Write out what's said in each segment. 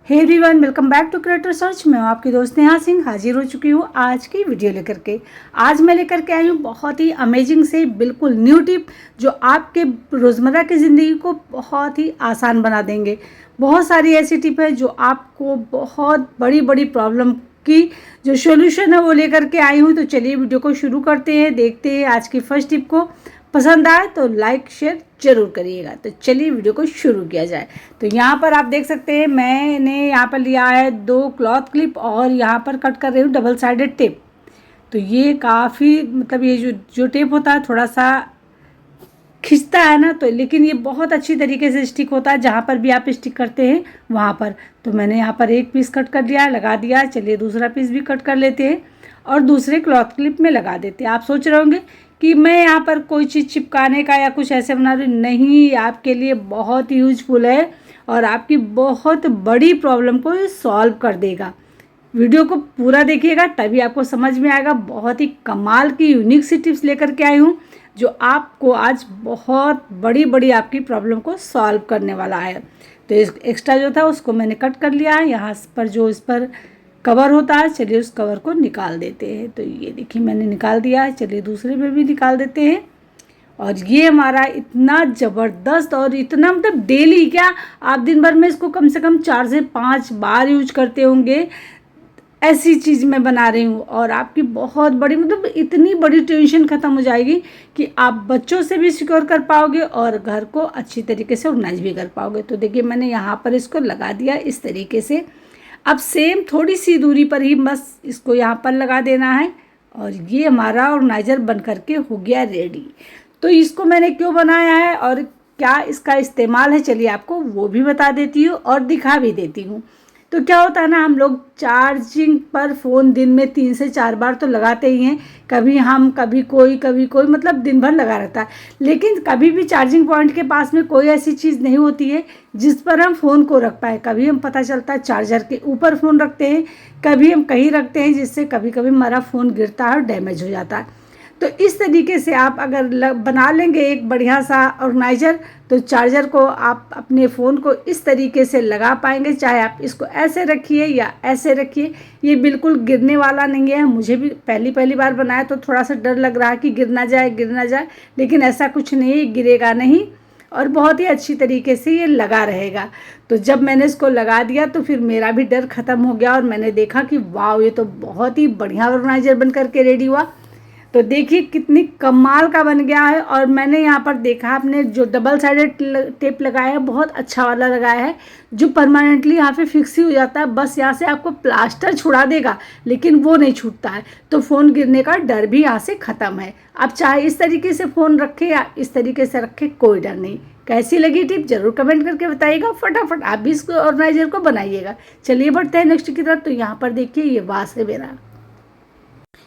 Hey everyone, welcome back to creator search. मैं हूं आपकी दोस्त नेहा सिंह, हाजिर हो चुकी हूं आज की वीडियो लेकर के। आज मैं लेकर के आई हूं बहुत ही अमेजिंग से बिल्कुल न्यू टिप जो आपके रोज़मर्रा की ज़िंदगी को बहुत ही आसान बना देंगे। बहुत सारी ऐसी टिप है जो आपको बहुत बड़ी बड़ी प्रॉब्लम की जो सॉल्यूशन है वो लेकर के आई हूँ। तो चलिए वीडियो को शुरू करते हैं, देखते हैं आज की फर्स्ट टिप को। पसंद आए तो लाइक शेयर जरूर करिएगा। तो चलिए वीडियो को शुरू किया जाए। तो यहाँ पर आप देख सकते हैं मैंने यहाँ पर लिया है 2 क्लॉथ क्लिप और यहाँ पर कट कर रही हूँ डबल साइडेड टेप। तो ये काफ़ी मतलब ये जो टेप होता है थोड़ा सा खिंचता है ना, तो लेकिन ये बहुत अच्छी तरीके से स्टिक होता है जहाँ पर भी आप स्टिक करते हैं वहाँ पर। तो मैंने यहाँ पर एक पीस कट कर लिया, लगा दिया। चलिए दूसरा पीस भी कट कर लेते हैं और दूसरे क्लॉथ क्लिप में लगा देते हैं। आप सोच रहे होंगे कि मैं यहाँ पर कोई चीज़ चिपकाने का या कुछ ऐसे बना रही, नहीं, आपके लिए बहुत यूजफुल है और आपकी बहुत बड़ी प्रॉब्लम को ये सॉल्व कर देगा। वीडियो को पूरा देखिएगा तभी आपको समझ में आएगा। बहुत ही कमाल की यूनिक सी टिप्स लेकर के आई हूँ जो आपको आज बहुत बड़ी बड़ी आपकी प्रॉब्लम को सॉल्व करने वाला है। तो एक्स्ट्रा जो था उसको मैंने कट कर लिया है। यहाँ पर जो इस पर कवर होता है, चलिए उस कवर को निकाल देते हैं। तो ये देखिए मैंने निकाल दिया है। चलिए दूसरे में भी निकाल देते हैं। और ये हमारा इतना ज़बरदस्त और इतना मतलब डेली क्या आप दिन भर में इसको कम से कम 4 से 5 बार यूज करते होंगे। ऐसी चीज़ मैं बना रही हूँ और आपकी बहुत बड़ी मतलब इतनी बड़ी टेंशन ख़त्म हो जाएगी कि आप बच्चों से भी सिक्योर कर पाओगे और घर को अच्छी तरीके से ऑर्गेनाइज भी कर पाओगे। तो देखिए मैंने यहाँ पर इसको लगा दिया इस तरीके से। अब सेम थोड़ी सी दूरी पर ही बस इसको यहाँ पर लगा देना है और ये हमारा ऑर्गेनाइजर बन करके हो गया रेडी। तो इसको मैंने क्यों बनाया है और क्या इसका इस्तेमाल है, चलिए आपको वो भी बता देती हूँ और दिखा भी देती हूँ। तो क्या होता है ना, हम लोग चार्जिंग पर फ़ोन दिन में 3 से 4 बार तो लगाते ही हैं। कभी हम कभी कोई मतलब दिन भर लगा रहता है। लेकिन कभी भी चार्जिंग पॉइंट के पास में कोई ऐसी चीज़ नहीं होती है जिस पर हम फ़ोन को रख पाए। कभी हम पता चलता है चार्जर के ऊपर फ़ोन रखते हैं, कभी हम कहीं रखते हैं जिससे कभी कभी हमारा फ़ोन गिरता है और डैमेज हो जाता है। तो इस तरीके से आप अगर बना लेंगे एक बढ़िया सा ऑर्गेनाइजर, तो चार्जर को आप अपने फ़ोन को इस तरीके से लगा पाएंगे। चाहे आप इसको ऐसे रखिए या ऐसे रखिए, ये बिल्कुल गिरने वाला नहीं है। मुझे भी पहली बार बनाया तो थोड़ा सा डर लग रहा है कि गिर ना जाए, लेकिन ऐसा कुछ नहीं है, गिरेगा नहीं और बहुत ही अच्छी तरीके से ये लगा रहेगा। तो जब मैंने इसको लगा दिया तो फिर मेरा भी डर ख़त्म हो गया और मैंने देखा कि वाह, ये तो बहुत ही बढ़िया ऑर्गेनाइजर बन करके रेडी हुआ। तो देखिए कितनी कमाल का बन गया है। और मैंने यहाँ पर देखा आपने जो डबल साइडेड टेप लगाया है बहुत अच्छा वाला लगाया है जो परमानेंटली यहाँ पे फिक्स ही हो जाता है। बस यहाँ से आपको प्लास्टर छुड़ा देगा लेकिन वो नहीं छूटता है, तो फ़ोन गिरने का डर भी यहाँ से ख़त्म है। आप चाहे इस तरीके से फ़ोन रखें या इस तरीके से रखें, कोई डर नहीं। कैसी लगी टिप ज़रूर कमेंट करके बताइएगा। फटाफट आप भी इस ऑर्गेनाइजर को बनाइएगा। चलिए बढ़ते हैं नेक्स्ट की तरफ। तो यहाँ पर देखिए ये वास है मेरा,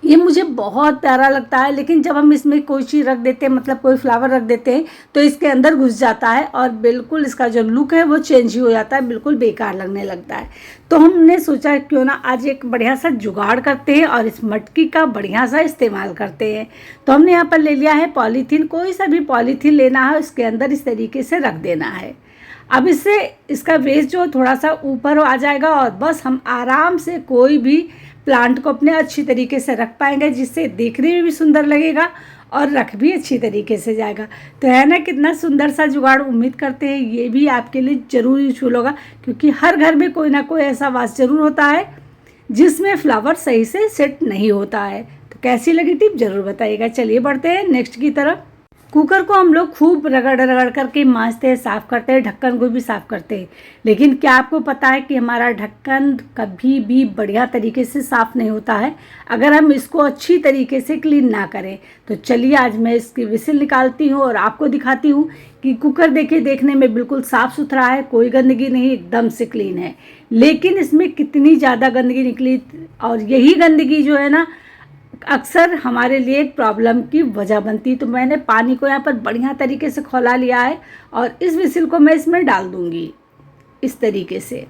ये मुझे बहुत प्यारा लगता है। लेकिन जब हम इसमें कोई चीज़ रख देते हैं, मतलब कोई फ्लावर रख देते हैं, तो इसके अंदर घुस जाता है और बिल्कुल इसका जो लुक है वो चेंज ही हो जाता है, बिल्कुल बेकार लगने लगता है। तो हमने सोचा क्यों ना आज एक बढ़िया सा जुगाड़ करते हैं और इस मटकी का बढ़िया सा इस्तेमाल करते हैं। तो हमने यहाँ पर ले लिया है पॉलीथीन। कोई सा भी पॉलीथीन लेना है, उसके अंदर इस तरीके से रख देना है। अब इससे इसका वेस्ट जो थोड़ा सा ऊपर आ जाएगा और बस हम आराम से कोई भी प्लांट को अपने अच्छी तरीके से रख पाएंगे, जिससे देखने में भी सुंदर लगेगा और रख भी अच्छी तरीके से जाएगा। तो है ना कितना सुंदर सा जुगाड़। उम्मीद करते हैं ये भी आपके लिए ज़रूर यूजफुल होगा, क्योंकि हर घर में कोई ना कोई ऐसा वास ज़रूर होता है जिसमें फ्लावर सही से सेट नहीं होता है। तो कैसी लगी टिप ज़रूर बताइएगा। चलिए बढ़ते हैं नेक्स्ट की तरफ। कुकर को हम लोग खूब रगड़ करके मांजते हैं, साफ़ करते हैं, ढक्कन को भी साफ़ करते हैं। लेकिन क्या आपको पता है कि हमारा ढक्कन कभी भी बढ़िया तरीके से साफ़ नहीं होता है अगर हम इसको अच्छी तरीके से क्लीन ना करें। तो चलिए आज मैं इसकी विसिल निकालती हूँ और आपको दिखाती हूँ कि कुकर देखिए देखने में बिल्कुल साफ़ सुथरा है, कोई गंदगी नहीं, एकदम से क्लीन है। लेकिन इसमें कितनी ज़्यादा गंदगी निकली और यही गंदगी जो है ना अक्सर हमारे लिए एक प्रॉब्लम की वजह बनती। तो मैंने पानी को यहाँ पर बढ़िया तरीके से खौला लिया है और इस विसिल को मैं इसमें डाल दूँगी इस तरीके से।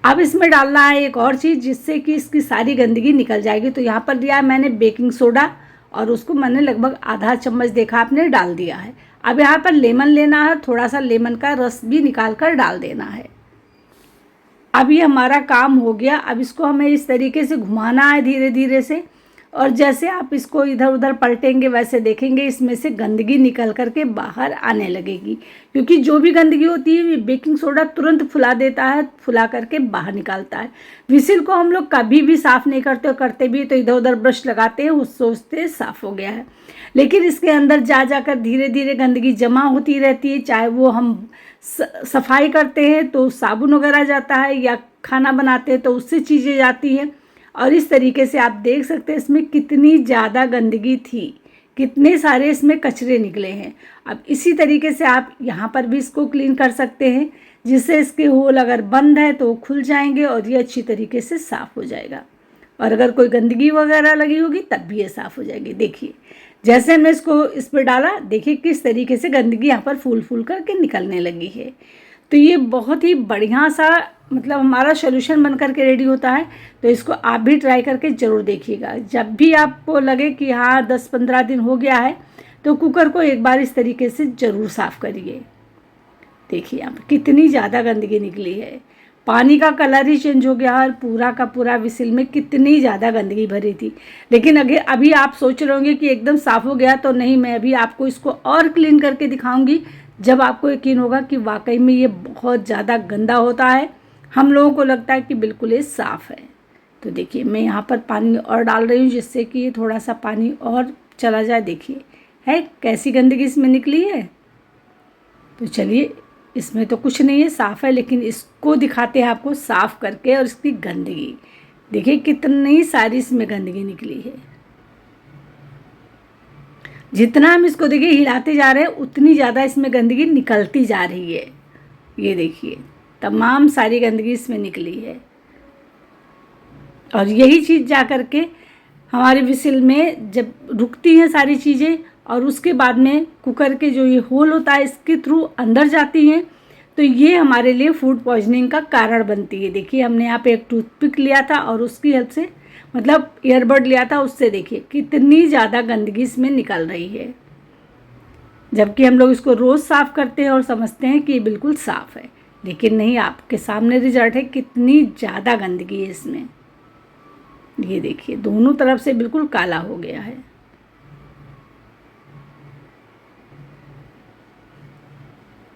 अब इसमें डालना है एक और चीज़ जिससे कि इसकी सारी गंदगी निकल जाएगी। तो यहाँ पर दिया है मैंने बेकिंग सोडा और उसको मैंने लगभग आधा चम्मच देखा आपने डाल दिया है। अब यहाँ पर लेमन लेना है, थोड़ा सा लेमन का रस भी निकाल कर डाल देना है। अब ये हमारा काम हो गया। अब इसको हमें इस तरीके से घुमाना है धीरे धीरे से, और जैसे आप इसको इधर उधर पलटेंगे वैसे देखेंगे इसमें से गंदगी निकल करके बाहर आने लगेगी, क्योंकि जो भी गंदगी होती है बेकिंग सोडा तुरंत फुला देता है, फुला करके बाहर निकालता है। व्हिसिल को हम लोग कभी भी साफ़ नहीं करते, और करते भी तो इधर उधर ब्रश लगाते हैं, उस सोचते साफ़ हो गया है, लेकिन इसके अंदर जा जाकर धीरे धीरे गंदगी जमा होती रहती है। चाहे वो हम सफाई करते हैं तो साबुन वगैरह जाता है, या खाना बनाते हैं तो उससे चीज़ें जाती हैं, और इस तरीके से आप देख सकते हैं इसमें कितनी ज़्यादा गंदगी थी, कितने सारे इसमें कचरे निकले हैं। अब इसी तरीके से आप यहाँ पर भी इसको क्लीन कर सकते हैं, जिससे इसके होल अगर बंद है तो खुल जाएंगे और ये अच्छी तरीके से साफ़ हो जाएगा, और अगर कोई गंदगी वगैरह लगी होगी तब भी ये साफ़ हो जाएगी। देखिए जैसे हमने इसको इस पर डाला, देखिए किस तरीके से गंदगी यहाँ पर फूल फूल करके निकलने लगी है। तो ये बहुत ही बढ़िया सा मतलब हमारा सोल्यूशन बन करके रेडी होता है। तो इसको आप भी ट्राई करके ज़रूर देखिएगा। जब भी आपको लगे कि हाँ 10-15 दिन हो गया है तो कुकर को एक बार इस तरीके से ज़रूर साफ़ करिए। देखिए यहाँ पर कितनी ज़्यादा गंदगी निकली है, पानी का कलर ही चेंज हो गया, और पूरा का पूरा व्हिसिल में कितनी ज़्यादा गंदगी भरी थी। लेकिन अभी आप सोच रहे होंगे कि एकदम साफ़ हो गया, तो नहीं, मैं अभी आपको इसको और क्लीन करके दिखाऊंगी, जब आपको यकीन होगा कि वाकई में ये बहुत ज़्यादा गंदा होता है। हम लोगों को लगता है कि बिल्कुल ये साफ़ है। तो देखिए मैं यहाँ पर पानी और डाल रही हूँ, जिससे कि थोड़ा सा पानी और चला जाए। देखिए है कैसी गंदगी इसमें निकली है। तो चलिए, इसमें तो कुछ नहीं है, साफ़ है, लेकिन इसको दिखाते हैं आपको साफ़ करके, और इसकी गंदगी देखिए कितनी सारी इसमें गंदगी निकली है। जितना हम इसको देखिए हिलाते जा रहे हैं उतनी ज़्यादा इसमें गंदगी निकलती जा रही है। ये देखिए तमाम सारी गंदगी इसमें निकली है, और यही चीज़ जा कर के हमारे व्हिसिल में जब रुकती हैं सारी चीज़ें, और उसके बाद में कुकर के जो ये होल होता है इसके थ्रू अंदर जाती हैं, तो ये हमारे लिए फूड पॉइजनिंग का कारण बनती है। देखिए हमने यहाँ पे एक टूथपिक लिया था, और उसकी हेल्प से मतलब ईयरबड लिया था, उससे देखिए कितनी ज़्यादा गंदगी इसमें निकल रही है, जबकि हम लोग इसको रोज़ साफ़ करते हैं और समझते हैं कि ये बिल्कुल साफ़ है, लेकिन नहीं, आपके सामने रिजल्ट है कितनी ज़्यादा गंदगी है इसमें। ये देखिए दोनों तरफ से बिल्कुल काला हो गया है।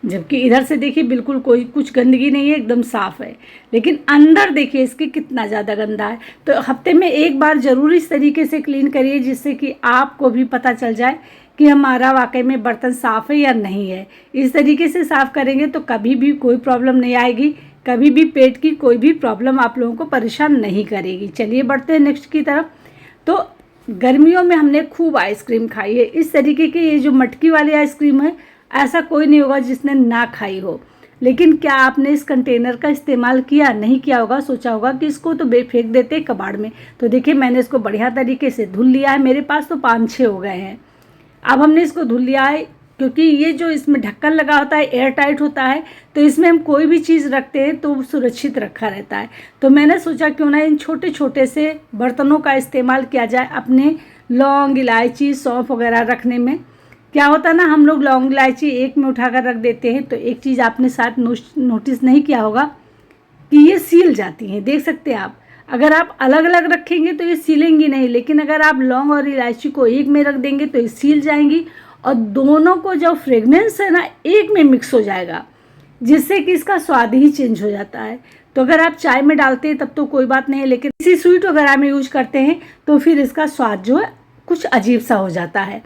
जबकि इधर से देखिए बिल्कुल कोई कुछ गंदगी नहीं है, एकदम साफ़ है, लेकिन अंदर देखिए इसके कितना ज़्यादा गंदा है। तो हफ्ते में एक बार ज़रूर इस तरीके से क्लीन करिए, जिससे कि आपको भी पता चल जाए कि हमारा वाकई में बर्तन साफ़ है या नहीं है। इस तरीके से साफ़ करेंगे तो कभी भी कोई प्रॉब्लम नहीं आएगी, कभी भी पेट की कोई भी प्रॉब्लम आप लोगों को परेशान नहीं करेगी। चलिए बढ़ते हैं नेक्स्ट की तरफ। तो गर्मियों में हमने खूब आइसक्रीम खाई है। इस तरीके की ये जो मटकी वाली आइसक्रीम है, ऐसा कोई नहीं होगा जिसने ना खाई हो। लेकिन क्या आपने इस कंटेनर का इस्तेमाल किया? नहीं किया होगा, सोचा होगा कि इसको तो फेंक देते कबाड़ में। तो देखिए मैंने इसको बढ़िया तरीके से धुल लिया है, मेरे पास तो 5-6 हो गए हैं। अब हमने इसको धुल लिया है, क्योंकि ये जो इसमें ढक्कन लगा होता है एयर टाइट होता है, तो इसमें हम कोई भी चीज़ रखते हैं तो सुरक्षित रखा रहता है। तो मैंने सोचा क्यों ना इन छोटे छोटे से बर्तनों का इस्तेमाल किया जाए अपने लौंग, इलायची, सौंफ वगैरह रखने में। क्या होता है ना, हम लोग लौंग इलायची एक में उठाकर रख देते हैं, तो एक चीज़ आपने साथ नोटिस नहीं किया होगा कि ये सील जाती हैं। देख सकते हैं आप, अगर आप अलग अलग रखेंगे तो ये सीलेंगी नहीं, लेकिन अगर आप लौंग और इलायची को एक में रख देंगे तो ये सील जाएंगी, और दोनों को जो फ्रेगनेंस है ना एक में मिक्स हो जाएगा, जिससे कि इसका स्वाद ही चेंज हो जाता है। तो अगर आप चाय में डालते हैं तब तो कोई बात नहीं है, लेकिन किसी स्वीट वगैरह में यूज करते हैं तो फिर इसका स्वाद जो है कुछ अजीब सा हो जाता है।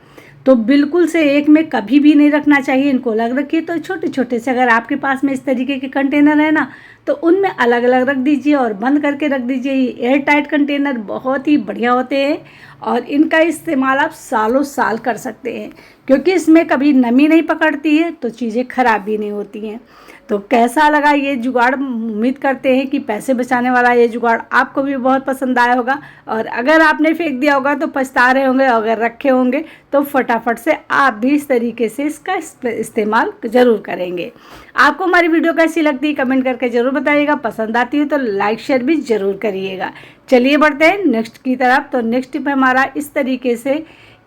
तो बिल्कुल से एक में कभी भी नहीं रखना चाहिए, इनको अलग रखिए। तो छोटे छोटे से अगर आपके पास में इस तरीके के कंटेनर है ना, तो उनमें अलग अलग रख दीजिए और बंद करके रख दीजिए। ये एयर टाइट कंटेनर बहुत ही बढ़िया होते हैं, और इनका इस्तेमाल आप सालों साल कर सकते हैं, क्योंकि इसमें कभी नमी नहीं पकड़ती है, तो चीज़ें ख़राब भी नहीं होती हैं। तो कैसा लगा ये जुगाड़? उम्मीद करते हैं कि पैसे बचाने वाला ये जुगाड़ आपको भी बहुत पसंद आया होगा, और अगर आपने फेंक दिया होगा तो पछता रहे होंगे, अगर रखे होंगे तो फटाफट से आप भी इस तरीके से इसका इस्तेमाल ज़रूर करेंगे। आपको हमारी वीडियो कैसी लगती है कमेंट करके ज़रूर बताइएगा। पसंद आती है तो लाइक शेयर भी ज़रूर करिएगा। चलिए बढ़ते हैं नेक्स्ट की तरफ। तो नेक्स्ट टिप हमारा इस तरीके से,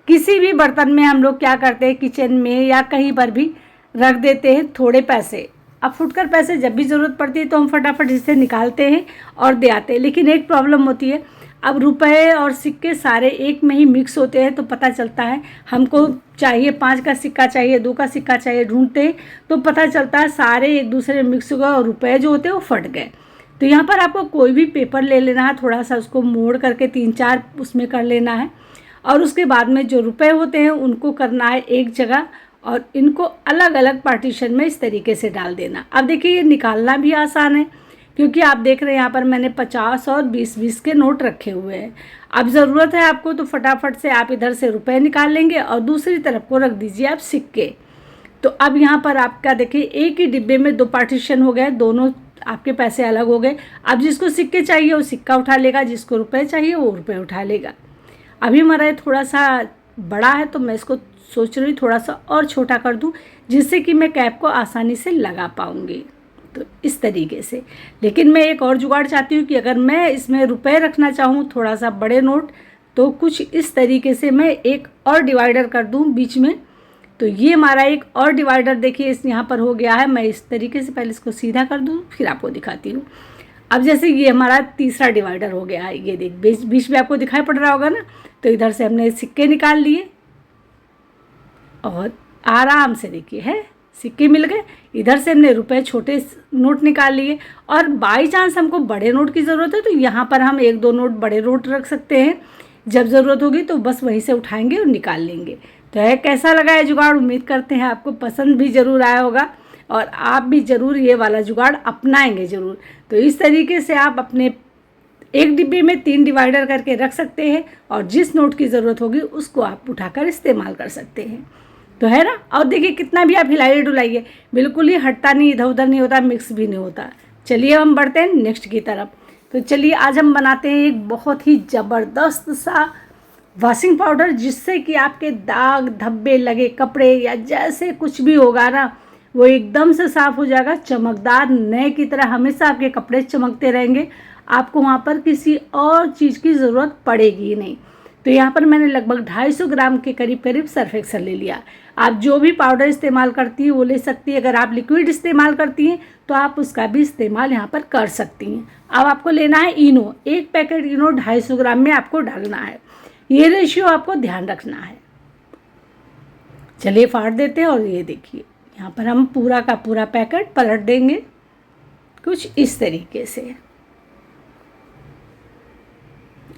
किसी भी बर्तन में हम लोग क्या करते हैं, किचन में या कहीं पर भी रख देते हैं थोड़े पैसे। अब फुटकर पैसे जब भी ज़रूरत पड़ती है तो हम फटाफट इसे निकालते हैं और दे आते हैं। लेकिन एक प्रॉब्लम होती है, अब रुपए और सिक्के सारे एक में ही मिक्स होते हैं तो पता चलता है हमको चाहिए 5 का सिक्का चाहिए, 2 का सिक्का चाहिए, ढूंढते हैं तो पता चलता है सारे एक दूसरे में मिक्स हो गए और रुपए जो होते हैं वो फट गए। तो यहाँ पर आपको कोई भी पेपर ले लेना है, थोड़ा सा उसको मोड़ करके 3-4 उसमें कर लेना है और उसके बाद में जो रुपए होते हैं उनको करना है एक जगह और इनको अलग अलग पार्टीशन में इस तरीके से डाल देना। अब देखिए ये निकालना भी आसान है क्योंकि आप देख रहे हैं यहाँ पर मैंने 50 और 20-20 के नोट रखे हुए हैं। अब ज़रूरत है आपको तो फटाफट से आप इधर से रुपए निकाल लेंगे और दूसरी तरफ को रख दीजिए आप सिक्के। तो अब यहाँ पर आपका देखिए एक ही डिब्बे में 2 पार्टीशन हो गए, दोनों आपके पैसे अलग हो गए। अब जिसको सिक्के चाहिए वो सिक्का उठा लेगा, जिसको रुपए चाहिए वो रुपए उठा लेगा। अभी हमारा ये थोड़ा सा बड़ा है तो मैं इसको सोच रही थोड़ा सा और छोटा कर दूं जिससे कि मैं कैप को आसानी से लगा पाऊंगी, तो इस तरीके से। लेकिन मैं एक और जुगाड़ चाहती हूँ कि अगर मैं इसमें रुपए रखना चाहूँ थोड़ा सा बड़े नोट तो कुछ इस तरीके से मैं एक और डिवाइडर कर दूँ बीच में। तो ये हमारा एक और डिवाइडर देखिए इस यहाँ पर हो गया है। मैं इस तरीके से पहले इसको सीधा कर दूँ फिर आपको दिखाती हूँ। अब जैसे ये हमारा तीसरा डिवाइडर हो गया है, ये देख बीच में आपको दिखाई पड़ रहा होगा ना। तो इधर से हमने सिक्के निकाल लिए और आराम से देखिए है सिक्के मिल गए। इधर से हमने रुपए छोटे नोट निकाल लिए और बाई चांस हमको बड़े नोट की ज़रूरत है तो यहाँ पर हम 1-2 नोट बड़े नोट रख सकते हैं। जब ज़रूरत होगी तो बस वहीं से उठाएंगे और निकाल लेंगे। तो है कैसा लगा है जुगाड़, उम्मीद करते हैं आपको पसंद भी ज़रूर आया होगा और आप भी ज़रूर ये वाला जुगाड़ अपनाएंगे ज़रूर। तो इस तरीके से आप अपने एक डिब्बे में 3 डिवाइडर करके रख सकते हैं और जिस नोट की ज़रूरत होगी उसको आप उठाकर इस्तेमाल कर सकते हैं। तो है ना। और देखिए कितना भी आप हिलाइए डुलाइए बिल्कुल ही हटता नहीं, इधर उधर नहीं होता, मिक्स भी नहीं होता। चलिए हम बढ़ते हैं नेक्स्ट की तरफ। तो चलिए आज हम बनाते हैं एक बहुत ही ज़बरदस्त सा वॉशिंग पाउडर जिससे कि आपके दाग धब्बे लगे कपड़े या जैसे कुछ भी होगा ना वो एकदम से साफ़ हो जाएगा, चमकदार नए की तरह हमेशा आपके कपड़े चमकते रहेंगे। आपको वहाँ पर किसी और चीज़ की ज़रूरत पड़ेगी ही नहीं। तो यहाँ पर मैंने लगभग 250 ग्राम के करीब सर्फ एक्सेल ले लिया। आप जो भी पाउडर इस्तेमाल करती हैं वो ले सकती हैं। अगर आप लिक्विड इस्तेमाल करती हैं तो आप उसका भी इस्तेमाल यहाँ पर कर सकती हैं। अब आपको लेना है इनो, 1 पैकेट इनो 250 ग्राम में आपको डालना है। ये रेशियो आपको ध्यान रखना है। चलिए फाड़ देते हैं और ये देखिए यहाँ पर हम पूरा का पूरा पैकेट पलट देंगे कुछ इस तरीके से।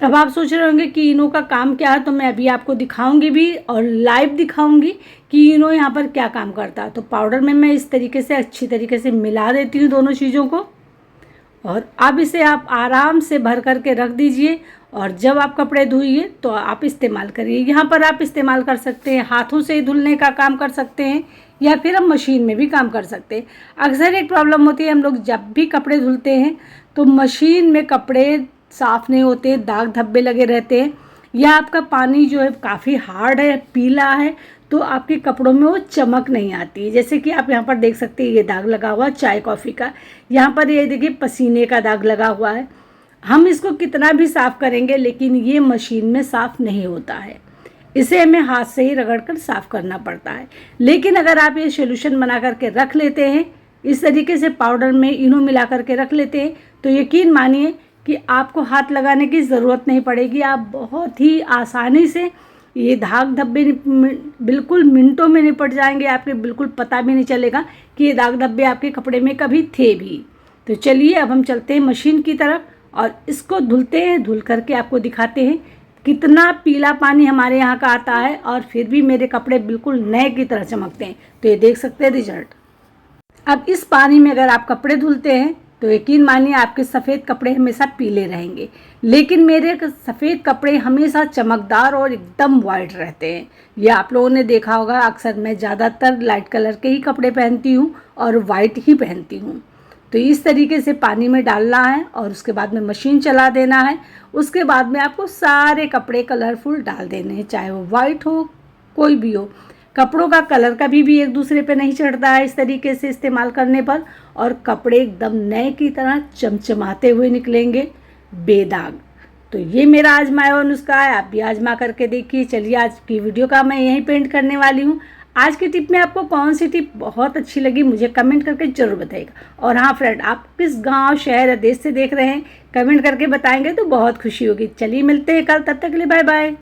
अब आप सोच रहे होंगे कि इनो का काम क्या है, तो मैं अभी आपको दिखाऊंगी भी और लाइव दिखाऊंगी कि इनो यहाँ पर क्या काम करता है। तो पाउडर में मैं इस तरीके से अच्छी तरीके से मिला देती हूँ दोनों चीज़ों को और अब इसे आप आराम से भर करके रख दीजिए और जब आप कपड़े धोइए तो आप इस्तेमाल करिए। यहाँ पर आप इस्तेमाल कर सकते हैं, हाथों से ही धुलने का काम कर सकते हैं या फिर हम मशीन में भी काम कर सकते हैं। अक्सर एक प्रॉब्लम होती है, हम लोग जब भी कपड़े धुलते हैं तो मशीन में कपड़े साफ़ नहीं होते, दाग धब्बे लगे रहते हैं या आपका पानी जो है काफ़ी हार्ड है, पीला है, तो आपके कपड़ों में वो चमक नहीं आती है। जैसे कि आप यहाँ पर देख सकते हैं ये दाग लगा हुआ चाय कॉफ़ी का, यहाँ पर ये देखिए पसीने का दाग लगा हुआ है। हम इसको कितना भी साफ़ करेंगे लेकिन ये मशीन में साफ़ नहीं होता है, इसे हमें हाथ से ही रगड़ कर साफ़ करना पड़ता है। लेकिन अगर आप ये सोल्यूशन बना करके रख लेते हैं, इस तरीके से पाउडर में इनो मिला करके रख लेते हैं, तो यकीन मानिए कि आपको हाथ लगाने की ज़रूरत नहीं पड़ेगी। आप बहुत ही आसानी से ये दाग धब्बे बिल्कुल मिनटों में निपट जाएंगे। आपके बिल्कुल पता भी नहीं चलेगा कि ये दाग धब्बे आपके कपड़े में कभी थे भी। तो चलिए अब हम चलते हैं मशीन की तरफ और इसको धुलते हैं। धुल करके आपको दिखाते हैं कितना पीला पानी हमारे यहाँ का आता है और फिर भी मेरे कपड़े बिल्कुल नए की तरह चमकते हैं। तो ये देख सकते हैं रिजल्ट। अब इस पानी में अगर आप कपड़े धुलते हैं तो यकीन मानिए आपके सफ़ेद कपड़े हमेशा पीले रहेंगे, लेकिन मेरे सफ़ेद कपड़े हमेशा चमकदार और एकदम वाइट रहते हैं। ये आप लोगों ने देखा होगा, अक्सर मैं ज़्यादातर लाइट कलर के ही कपड़े पहनती हूँ और वाइट ही पहनती हूँ। तो इस तरीके से पानी में डालना है और उसके बाद में मशीन चला देना है। उसके बाद में आपको सारे कपड़े कलरफुल डाल देने हैं, चाहे वो वाइट हो कोई भी हो। कपड़ों का कलर कभी भी एक दूसरे पे नहीं चढ़ता है इस तरीके से इस्तेमाल करने पर, और कपड़े एकदम नए की तरह चमचमाते हुए निकलेंगे बेदाग। तो ये मेरा आजमाया हुआ नुस्खा है, आप भी आजमा करके देखिए। चलिए आज की वीडियो का मैं यहीं पेंट करने वाली हूँ। आज की टिप में आपको कौन सी टिप बहुत अच्छी लगी मुझे कमेंट करके ज़रूर बताइएगा। और हाँ फ्रेंड, आप किस गांव, शहर या देश से देख रहे हैं कमेंट करके बताएंगे तो बहुत खुशी होगी। चलिए मिलते हैं कल, तब तक के लिए बाय बाय।